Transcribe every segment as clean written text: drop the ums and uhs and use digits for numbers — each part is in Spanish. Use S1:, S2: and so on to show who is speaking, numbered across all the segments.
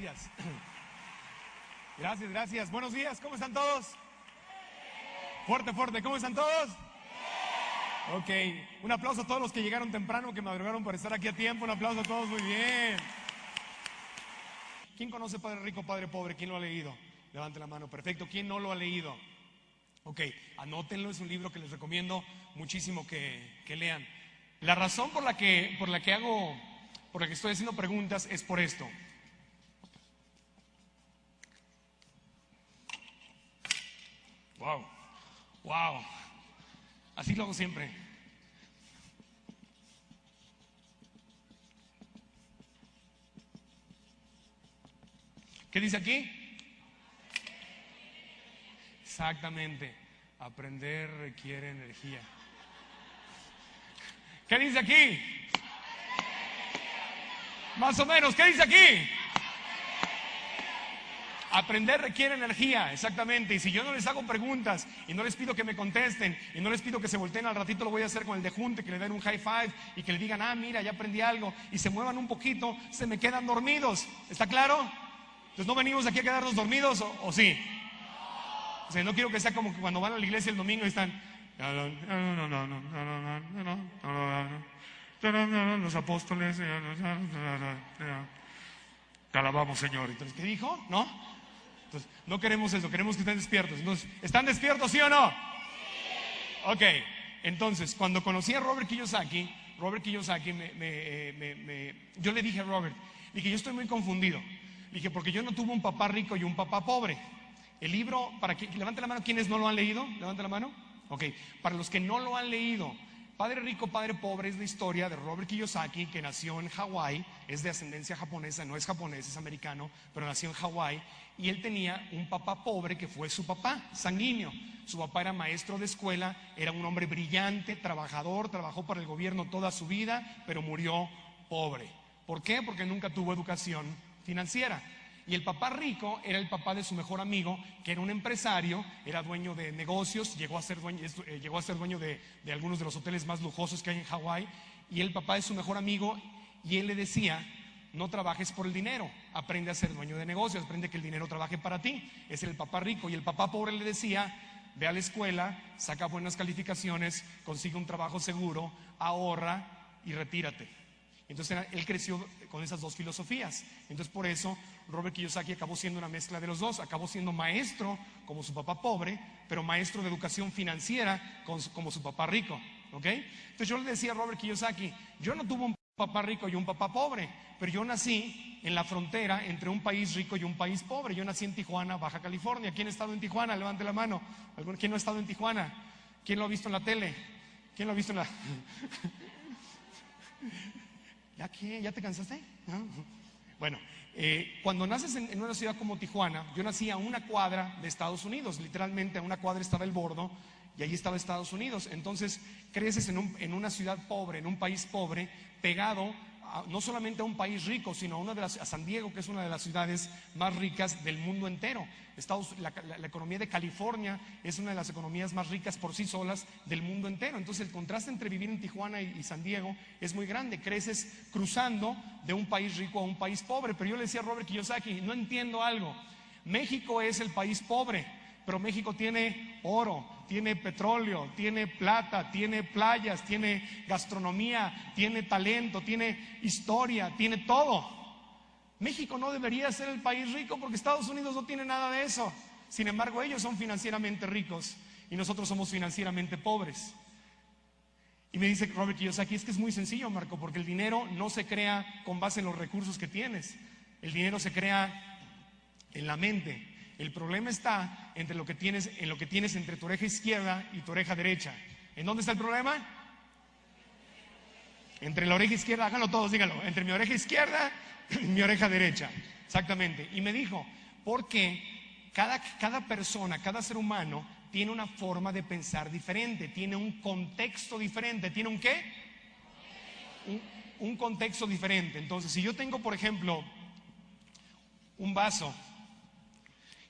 S1: Gracias. Gracias. Buenos días, ¿cómo están todos? Fuerte, ¿cómo están todos? Ok, un aplauso a todos los que llegaron temprano, que madrugaron para estar aquí a tiempo. Un aplauso a todos, muy bien. ¿Quién conoce Padre Rico, Padre Pobre? ¿Quién lo ha leído? Levante la mano, perfecto. ¿Quién no lo ha leído? Ok, anótenlo, es un libro que les recomiendo muchísimo que lean. La razón por la que estoy haciendo preguntas es por esto. Wow. Así lo hago siempre. ¿Qué dice aquí? Exactamente. Aprender requiere energía. ¿Qué dice aquí? Más o menos, ¿qué dice aquí? Aprender requiere energía, exactamente. Y si yo no les hago preguntas y no les pido que me contesten y no les pido que se volteen, al ratito lo voy a hacer con el de junte, que le den un high five y que le digan, mira, ya aprendí algo, y se muevan un poquito, se me quedan dormidos. ¿Está claro? Entonces no venimos aquí a quedarnos dormidos, ¿o sí? O sea, no quiero que sea como que cuando van a la iglesia el domingo y están los apóstoles, te alabamos, Señor. Entonces, ¿qué dijo? ¿No? Entonces, no queremos eso, queremos que estén despiertos. Entonces, ¿están despiertos, sí o no? Sí. Ok, entonces, cuando conocí a Robert Kiyosaki, yo le dije a Robert, yo estoy muy confundido. Le dije, porque yo no tuve un papá rico y un papá pobre. El libro, levante la mano, ¿quiénes no lo han leído? Levante la mano. Ok, para los que no lo han leído, Padre Rico, Padre Pobre es la historia de Robert Kiyosaki, que nació en Hawái, es de ascendencia japonesa, no es japonés, es americano, pero nació en Hawái, y él tenía un papá pobre que fue su papá, sanguíneo. Su papá era maestro de escuela, era un hombre brillante, trabajador, trabajó para el gobierno toda su vida, pero murió pobre. ¿Por qué? Porque nunca tuvo educación financiera. Y el papá rico era el papá de su mejor amigo, que era un empresario, era dueño de negocios, llegó a ser dueño de algunos de los hoteles más lujosos que hay en Hawái. Y el papá de su mejor amigo, y él le decía, no trabajes por el dinero, aprende a ser dueño de negocios, aprende que el dinero trabaje para ti. Ese era el papá rico. Y el papá pobre le decía, ve a la escuela, saca buenas calificaciones, consigue un trabajo seguro, ahorra y retírate. Entonces él creció con esas dos filosofías. Entonces por eso Robert Kiyosaki acabó siendo una mezcla de los dos. Acabó siendo maestro como su papá pobre, pero maestro de educación financiera como su papá rico. ¿Ok? Entonces yo le decía a Robert Kiyosaki, yo no tuve un papá rico y un papá pobre, pero yo nací en la frontera entre un país rico y un país pobre. Yo nací en Tijuana, Baja California. ¿Quién ha estado en Tijuana? Levante la mano. ¿Quién no ha estado en Tijuana? ¿Quién lo ha visto en la tele? ¿Quién lo ha visto en la... ¿Ya te cansaste? ¿No? Bueno, cuando naces en una ciudad como Tijuana, yo nací a una cuadra de Estados Unidos, literalmente a una cuadra estaba el Bordo y allí estaba Estados Unidos. Entonces creces en una ciudad pobre, en un país pobre, pegado no solamente a un país rico, sino a San Diego, que es una de las ciudades más ricas del mundo entero. La economía de California es una de las economías más ricas por sí solas del mundo entero. Entonces el contraste entre vivir en Tijuana y San Diego es muy grande. Creces cruzando de un país rico a un país pobre. Pero yo le decía a Robert Kiyosaki, no entiendo algo. México es el país pobre, pero México tiene oro, tiene petróleo, tiene plata, tiene playas, tiene gastronomía, tiene talento, tiene historia, tiene todo. México no debería ser el país rico porque Estados Unidos no tiene nada de eso. Sin embargo, ellos son financieramente ricos y nosotros somos financieramente pobres. Y me dice Robert Kiyosaki, es que es muy sencillo, Marco, porque el dinero no se crea con base en los recursos que tienes. El dinero se crea en la mente. El problema está en lo que tienes entre tu oreja izquierda y tu oreja derecha. ¿En dónde está el problema? Entre la oreja izquierda, háganlo todos, díganlo. Entre mi oreja izquierda y mi oreja derecha. Exactamente. Y me dijo, porque cada persona, cada ser humano tiene una forma de pensar diferente, tiene un contexto diferente. ¿Tiene un qué? Un contexto diferente. Entonces, si yo tengo, por ejemplo, un vaso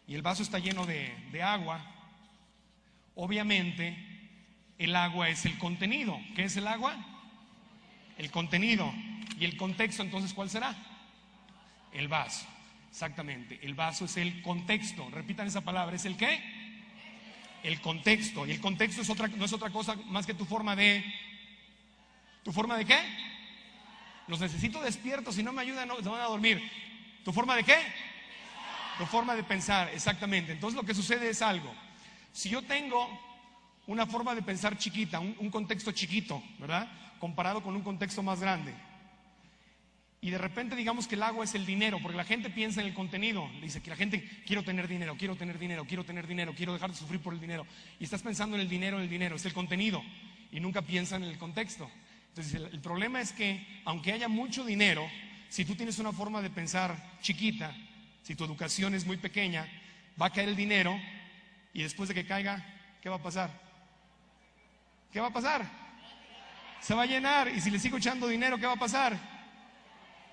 S1: y el vaso está lleno de agua, obviamente el agua es el contenido. ¿Qué es el agua? El contenido. ¿Y el contexto entonces cuál será? El vaso. Exactamente, el vaso es el contexto. Repitan esa palabra, ¿es el qué? El contexto. Y el contexto no es otra cosa más que tu forma de... ¿Tu forma de qué? Los necesito despiertos, si no me ayudan no, se van a dormir. ¿Tu forma de qué? Tu forma de pensar, exactamente. Entonces lo que sucede es algo. Si yo tengo una forma de pensar chiquita, un contexto chiquito, ¿verdad? Comparado con un contexto más grande. Y de repente digamos que el agua es el dinero, porque la gente piensa en el contenido. Dice que la gente, quiero tener dinero, quiero tener dinero, quiero tener dinero, quiero dejar de sufrir por el dinero. Y estás pensando en el dinero, es el contenido. Y nunca piensan en el contexto. Entonces el problema es que, aunque haya mucho dinero, si tú tienes una forma de pensar chiquita, si tu educación es muy pequeña, va a caer el dinero y después de que caiga, ¿qué va a pasar? ¿Qué va a pasar? Se va a llenar, y si le sigo echando dinero, ¿qué va a pasar?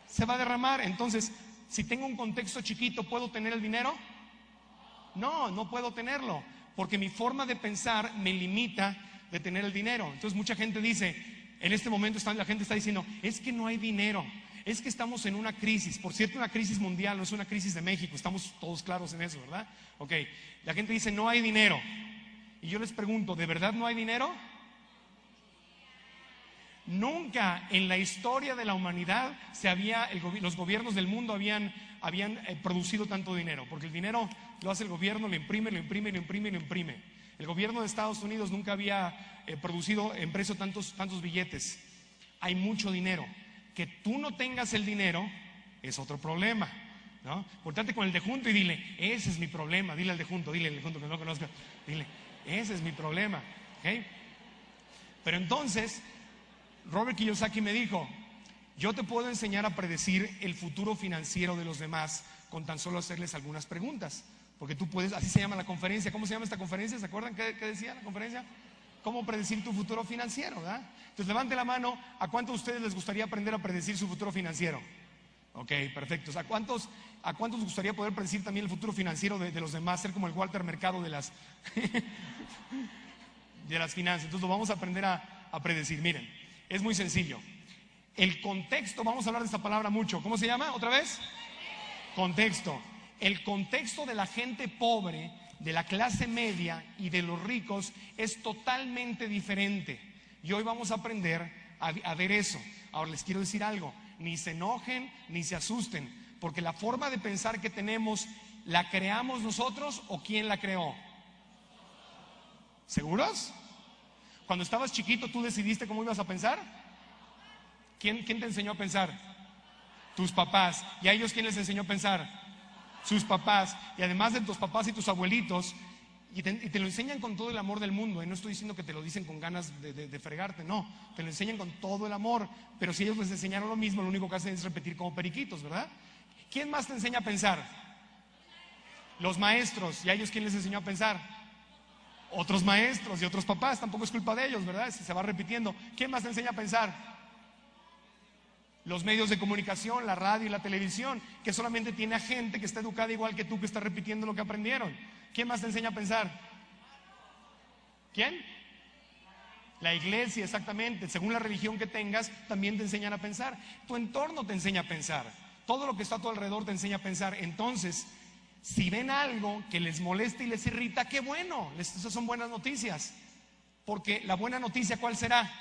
S1: Se va a derramar. Entonces, si tengo un contexto chiquito, ¿puedo tener el dinero? No, no puedo tenerlo, porque mi forma de pensar me limita de tener el dinero. Entonces mucha gente dice, en este momento la gente está diciendo, es que no hay dinero, es que estamos en una crisis. Por cierto, una crisis mundial, no es una crisis de México, estamos todos claros en eso, ¿verdad? Ok, la gente dice, no hay dinero. Y yo les pregunto, ¿de verdad no hay dinero? Nunca en la historia de la humanidad los gobiernos del mundo habían producido tanto dinero, porque el dinero lo hace el gobierno, lo imprime, lo imprime, lo imprime, lo imprime. El gobierno de Estados Unidos nunca había impreso tantos billetes. Hay mucho dinero. Que tú no tengas el dinero es otro problema, ¿no? Portate con el de junto y dile, ese es mi problema. Dile al de junto que no conozca, dile, ese es mi problema, ¿ok? Pero entonces Robert Kiyosaki me dijo, yo te puedo enseñar a predecir el futuro financiero de los demás con tan solo hacerles algunas preguntas. Porque tú puedes, así se llama la conferencia. ¿Cómo se llama esta conferencia? ¿Se acuerdan qué decía la conferencia? ¿Cómo predecir tu futuro financiero? ¿Verdad? Entonces levante la mano, ¿a cuántos de ustedes les gustaría aprender a predecir su futuro financiero? Ok, perfecto. ¿A cuántos les gustaría poder predecir también el futuro financiero de los demás? Ser como el Walter Mercado de las finanzas. Entonces lo vamos a aprender a predecir. Miren, es muy sencillo. El contexto, vamos a hablar de esta palabra mucho. ¿Cómo se llama? ¿Otra vez? Contexto. El contexto de la gente pobre, de la clase media y de los ricos es totalmente diferente. Y hoy vamos a aprender a ver eso. Ahora les quiero decir algo, ni se enojen ni se asusten, porque la forma de pensar que tenemos, ¿la creamos nosotros o quién la creó? ¿Seguros? Cuando estabas chiquito, ¿tú decidiste cómo ibas a pensar? ¿Quién te enseñó a pensar? Tus papás. ¿Y a ellos quién les enseñó a pensar? Sus papás. Y además de tus papás y tus abuelitos, y te lo enseñan con todo el amor del mundo. No estoy diciendo que te lo dicen con ganas de fregarte, no, te lo enseñan con todo el amor. Pero si ellos les enseñaron lo mismo, lo único que hacen es repetir como periquitos, ¿verdad? ¿Quién más te enseña a pensar? Los maestros. ¿Y a ellos quién les enseñó a pensar? Otros maestros y otros papás. Tampoco es culpa de ellos, ¿verdad? Se va repitiendo. ¿Quién más te enseña a pensar? Los medios de comunicación, la radio y la televisión, que solamente tiene a gente que está educada igual que tú, que está repitiendo lo que aprendieron. ¿Quién más te enseña a pensar? ¿Quién? La iglesia, exactamente. Según la religión que tengas, también te enseñan a pensar. Tu entorno te enseña a pensar. Todo lo que está a tu alrededor te enseña a pensar. Entonces, si ven algo que les molesta y les irrita, qué bueno. Esas son buenas noticias. Porque la buena noticia, ¿cuál será?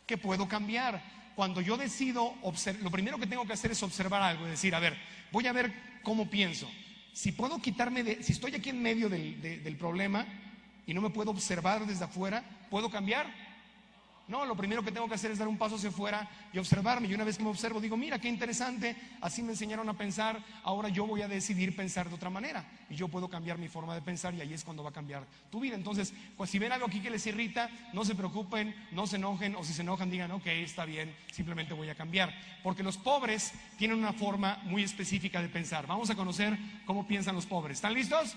S1: Que puedo cambiar. Cuando yo decido, lo primero que tengo que hacer es observar algo, es decir, a ver, voy a ver cómo pienso. Si puedo si estoy aquí en medio del problema y no me puedo observar desde afuera, ¿puedo cambiar? No, lo primero que tengo que hacer es dar un paso hacia afuera y observarme. Y una vez que me observo, digo, mira, qué interesante, así me enseñaron a pensar, ahora yo voy a decidir pensar de otra manera. Y yo puedo cambiar mi forma de pensar y ahí es cuando va a cambiar tu vida. Entonces, pues si ven algo aquí que les irrita, no se preocupen, no se enojen, o si se enojan digan, ok, está bien, simplemente voy a cambiar. Porque los pobres tienen una forma muy específica de pensar. Vamos a conocer cómo piensan los pobres. ¿Están listos?